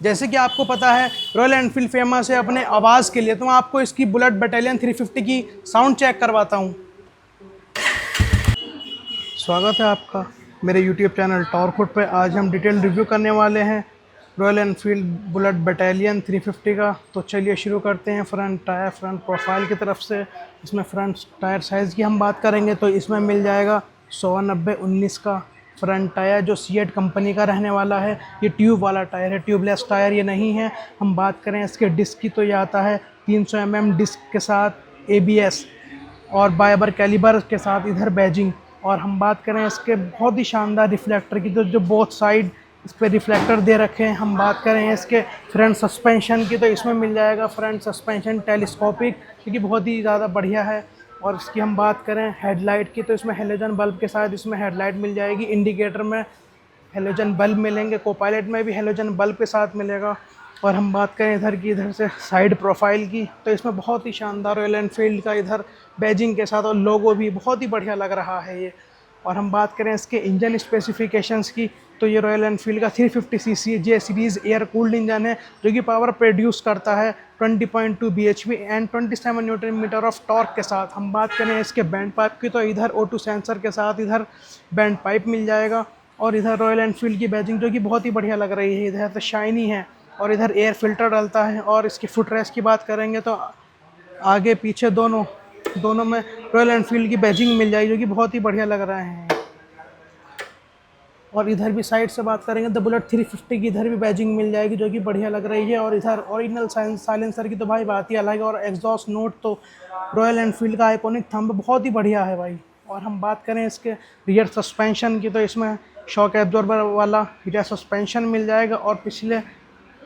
जैसे कि आपको पता है रॉयल एनफील्ड फेमस है अपने आवाज़ के लिए, तो मैं आपको इसकी बुलेट बटालियन 350 की साउंड चेक करवाता हूँ। स्वागत है आपका मेरे YouTube चैनल टॉरफुट पे। आज हम डिटेल रिव्यू करने वाले हैं रॉयल एनफील्ड बुलेट बटालियन 350 का। तो चलिए शुरू करते हैं। फ्रंट टायर, फ्रंट प्रोफाइल की तरफ से इसमें फ्रंट टायर साइज़ की हम बात करेंगे तो इसमें मिल जाएगा 190/19 का फ्रंट टायर, जो सीएट कंपनी का रहने वाला है। ये ट्यूब वाला टायर है, ट्यूबलेस टायर ये नहीं है। हम बात करें इसके डिस्क की तो ये आता है 300 mm डिस्क के साथ ABS और बायबर कैलिबर के साथ इधर बैजिंग। और हम बात करें इसके बहुत ही शानदार रिफ्लेक्टर की, तो जो बोथ साइड इस पर रिफ्लेक्टर दे रखे हैं। हम बात करें इसके फ्रंट सस्पेंशन की तो इसमें मिल जाएगा फ्रंट सस्पेंशन टेलीस्कोपिक, क्योंकि बहुत ही ज़्यादा बढ़िया है। और इसकी हम बात करें हेडलाइट की तो इसमें हेलोजन बल्ब के साथ इसमें हेडलाइट मिल जाएगी। इंडिकेटर में हेलोजन बल्ब मिलेंगे, कोपायलट में भी हेलोजन बल्ब के साथ मिलेगा। और हम बात करें इधर से साइड प्रोफाइल की तो इसमें बहुत ही शानदार रॉयल एनफील्ड का इधर बैजिंग के साथ और लोगो भी बहुत ही बढ़िया लग रहा है ये। और हम बात करें इसके इंजन स्पेसिफिकेशंस की तो ये रॉयल एनफील्ड का 350cc J series air cooled engine है, जो कि पावर प्रोड्यूस करता है 20.2 bhp and 27 newton metre of torque के साथ। हम बात करें इसके बैंड पाइप की तो इधर O2 सेंसर के साथ इधर बैंड पाइप मिल जाएगा। और इधर रॉयल एनफील्ड की बैजिंग जो कि बहुत ही बढ़िया लग रही है, इधर तो शाइनी है और इधर एयर फिल्टर डलता है। और इसकी फुट रेस्ट की बात करेंगे तो आगे पीछे दोनों में रॉयल एनफील्ड की बैजिंग मिल जाएगी, जो कि बहुत ही बढ़िया लग रहे हैं। और इधर भी साइड से बात करेंगे तो बुलेट 350 की इधर भी बैजिंग मिल जाएगी, जो कि बढ़िया लग रही है। और इधर ओरिजिनल साइलेंसर की तो भाई बात ही अलग है। और एग्जॉस्ट नोट तो रॉयल एनफील्ड का आइकॉनिक थंब बहुत ही बढ़िया है भाई। और हम बात करें इसके रियर सस्पेंशन की तो इसमें शॉक एब्जॉर्बर वाला रियर सस्पेंशन मिल जाएगा। और पिछले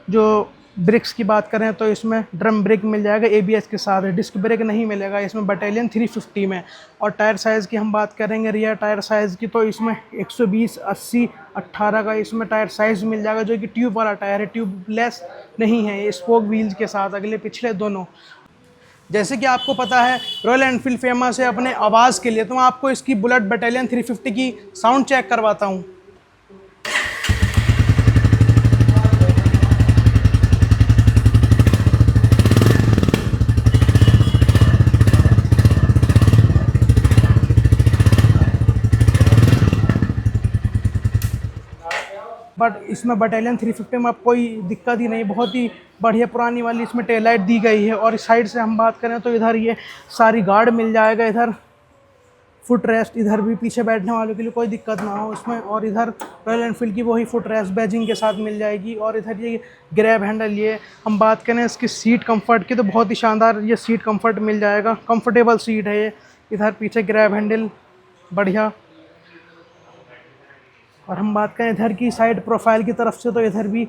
जो ब्रेक्स की बात करें तो इसमें ड्रम ब्रेक मिल जाएगा ABS के साथ, डिस्क ब्रेक नहीं मिलेगा इसमें बटालियन 350 में। और टायर साइज़ की हम बात करेंगे रियर टायर साइज़ की तो इसमें 120, 80, 18 का इसमें टायर साइज़ मिल जाएगा, जो कि ट्यूब वाला टायर है, ट्यूबलेस नहीं है ये, स्पोक व्हील्स के साथ अगले पिछले दोनों। जैसे कि आपको पता है रॉयल एनफील्ड फेमस है अपने आवाज़ के लिए, तो मैं आपको इसकी बुलेट बटालियन 350 की साउंड चेक करवाता हूँ। बट इसमें बटालियन 350 में अब कोई दिक्कत ही नहीं, बहुत ही बढ़िया पुरानी वाली इसमें टेल लाइट दी गई है। और इस साइड से हम बात करें तो इधर ये सारी गार्ड मिल जाएगा, इधर फुट रेस्ट, इधर भी पीछे बैठने वालों के लिए कोई दिक्कत ना हो इसमें। और इधर रॉयल एनफील्ड की वही फुट रेस्ट बैजिंग के साथ मिल जाएगी। और इधर ये ग्रैब हैंडल, ये हम बात करें इसकी सीट कंफर्ट की तो बहुत ही शानदार ये सीट कंफर्ट मिल जाएगा, कंफर्टेबल सीट है ये। इधर पीछे ग्रैब हैंडल बढ़िया। और हम बात करें इधर की साइड प्रोफाइल की तरफ से तो इधर भी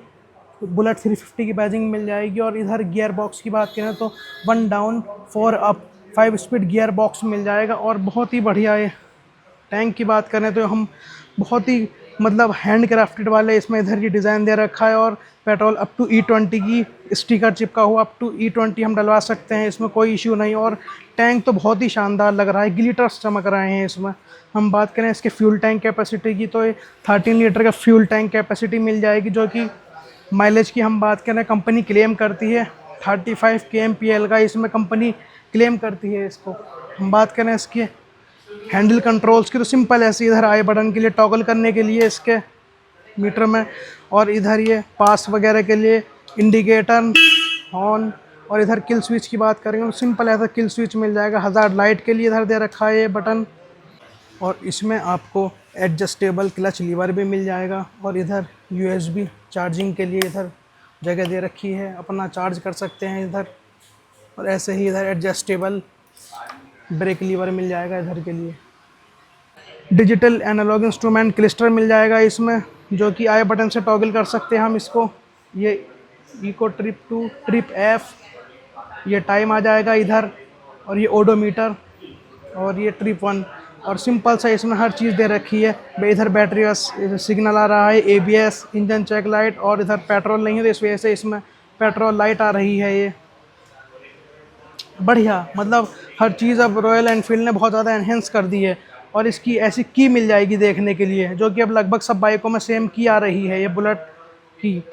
बुलेट 350 की बैजिंग मिल जाएगी। और इधर गियर बॉक्स की बात करें तो 1 down 4 up 5 speed gearbox मिल जाएगा। और बहुत ही बढ़िया है। टैंक की बात करें तो हम बहुत ही मतलब हैंड क्राफ्टेड वाले इसमें इधर की डिज़ाइन दे रखा है। और पेट्रोल अप टू E20 की स्टिकर चिपका हुआ, अप टू E20 हम डलवा सकते हैं, इसमें कोई इशू नहीं। और टैंक तो बहुत ही शानदार लग रहा है, ग्लिटर्स चमक रहे हैं इसमें। हम बात करें इसके फ्यूल टैंक कैपेसिटी की तो 13 लीटर का फ्यूल टैंक कैपेसिटी मिल जाएगी, जो कि माइलेज की हम बात करें कंपनी क्लेम करती है 35 kmpl का इसमें कंपनी क्लेम करती है इसको। हम बात करें इसके हैंडल कंट्रोल्स की तो सिंपल ऐसे, इधर आई बटन के लिए टॉगल करने के लिए इसके मीटर में। और इधर ये पास वगैरह के लिए इंडिकेटर, हॉर्न। और इधर किल स्विच की बात करेंगे तो सिंपल ऐसा किल स्विच मिल जाएगा। हज़ार्ड लाइट के लिए इधर दे रखा है ये बटन। और इसमें आपको एडजस्टेबल क्लच लीवर भी मिल जाएगा। और इधर USB चार्जिंग के लिए इधर जगह दे रखी है, अपना चार्ज कर सकते हैं इधर। और ऐसे ही इधर एडजस्टेबल ब्रेक लीवर मिल जाएगा इधर के लिए। डिजिटल एनालॉग इंस्ट्रूमेंट क्लिस्टर मिल जाएगा इसमें, जो कि आई बटन से टॉगल कर सकते हैं हम इसको। ये इको ट्रिप 2, ट्रिप F, ये टाइम आ जाएगा इधर। और ये ओडोमीटर और ये ट्रिप 1। और सिंपल सा इसमें हर चीज़ दे रखी है। इधर बैटरी का सिग्नल आ रहा है, ABS, इंजन चेक लाइट। और इधर पेट्रोल नहीं है तो इस वजह से इसमें पेट्रोल लाइट आ रही है ये। बढ़िया, मतलब हर चीज़ अब रॉयल एनफील्ड ने बहुत ज़्यादा एनहेंस कर दी है। और इसकी ऐसी की मिल जाएगी देखने के लिए, जो कि अब लगभग सब बाइकों में सेम की आ रही है ये बुलेट की।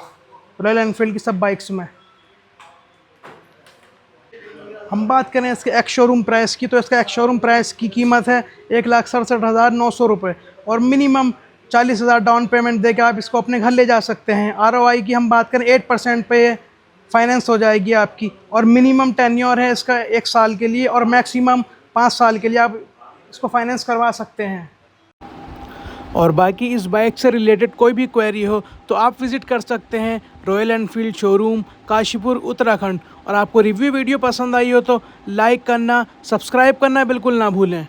रॉयल एनफील्ड की सब बाइक्स में। हम बात करें इसके एक्स शोरूम प्राइस की, तो इसका एक्स शोरूम प्राइस की कीमत है 1,67,900 रुपये, और मिनिमम 40,000 डाउन पेमेंट देकर आप इसको अपने घर ले जा सकते हैं। ROI की हम बात करें 8% पे फाइनेंस हो जाएगी आपकी, और मिनिमम टेन्योर है इसका 1 साल के लिए, और मैक्सिमम 5 साल के लिए आप इसको फाइनेंस करवा सकते हैं। और बाकी इस बाइक से रिलेटेड कोई भी क्वेरी हो तो आप विज़िट कर सकते हैं royal Enfield showroom Kashipur Uttarakhand. और आपको रिव्यू वीडियो पसंद आई हो तो लाइक करना, सब्सक्राइब करना बिल्कुल ना भूलें।